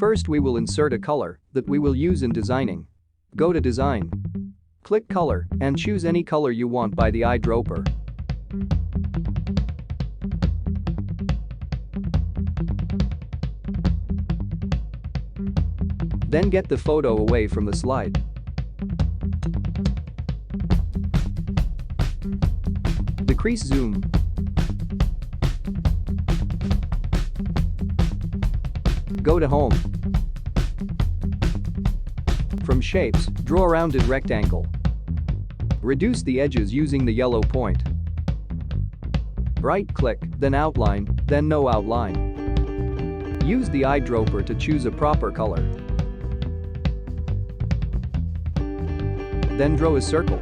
First we will insert a color that we will use in designing. Go to Design. Click Color and choose any color you want by the eyedropper. Then get the photo away from the slide. Decrease zoom. Go to Home. From Shapes, draw a rounded rectangle. Reduce the edges using the yellow point. Right-click, then Outline, then No Outline. Use the eyedropper to choose a proper color. Then draw a circle.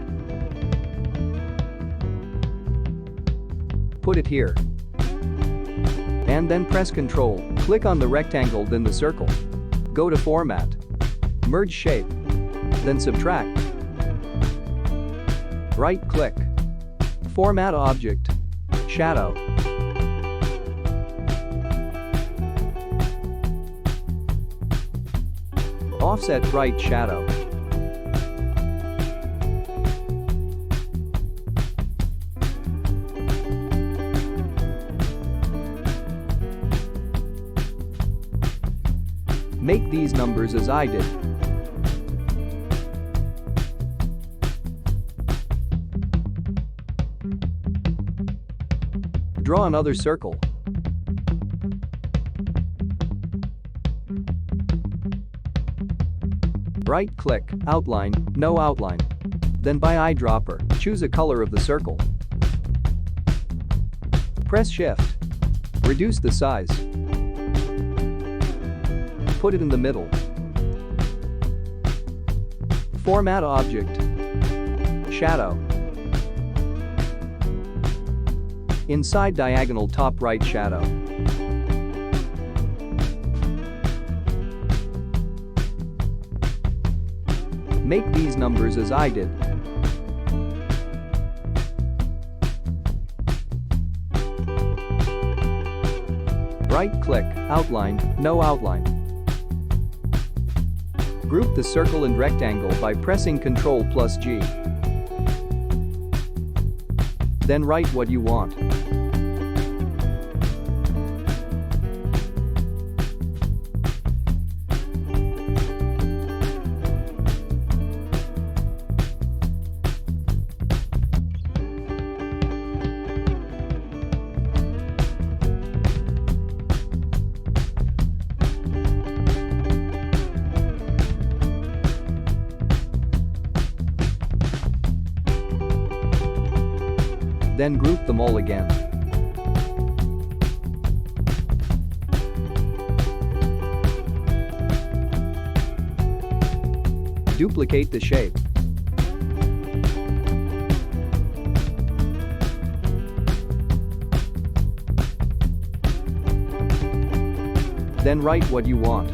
Put it here. And then press Ctrl, click on the rectangle then the circle. Go to Format. Merge Shape. Then Subtract. Right-click. Format Object. Shadow. Offset right shadow. Make these numbers as I did. Draw another circle. Right-click, Outline, No Outline. Then by eyedropper, choose a color of the circle. Press Shift. Reduce the size. Put it in the middle. Format Object. Shadow. Inside diagonal top right shadow. Make these numbers as I did. Right-click, Outline, No Outline. Group the circle and rectangle by pressing Ctrl+G. Then write what you want. Then group them all again. Duplicate the shape. Then write what you want.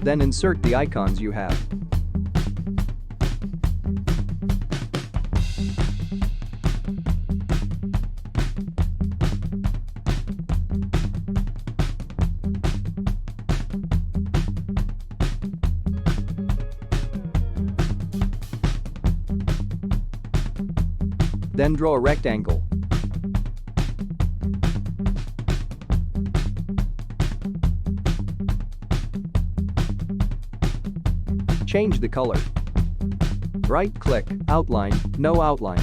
Then insert the icons you have. Then draw a rectangle. Change the color. Right-click, Outline, No Outline.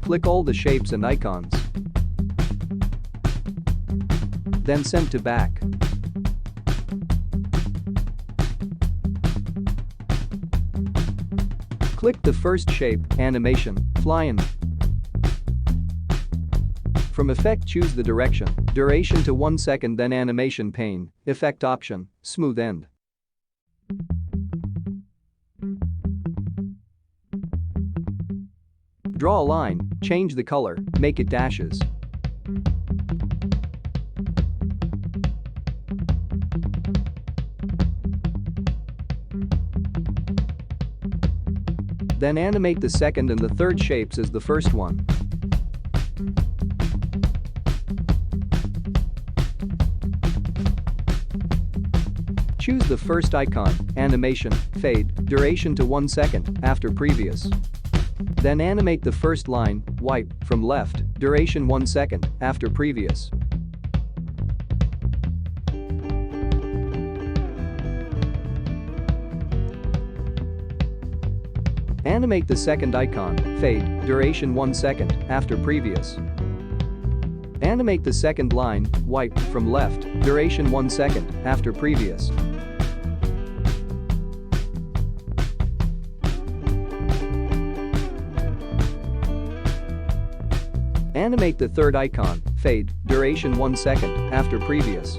Click all the shapes and icons. Then send to back. Click the first shape, Animation, Fly In. From Effect choose the direction, duration to 1 second then Animation pane, Effect option, Smooth End. Draw a line, change the color, make it dashes. Then animate the second and the third shapes as the first one. Choose the first icon, animation, fade, duration to 1 second, after previous. Then animate the first line, wipe, from left, duration 1 second, after previous. Animate the second icon, fade, duration 1 second, after previous. Animate the second line, wipe, from left, duration 1 second, after previous. Animate the third icon, fade, duration 1 second, after previous.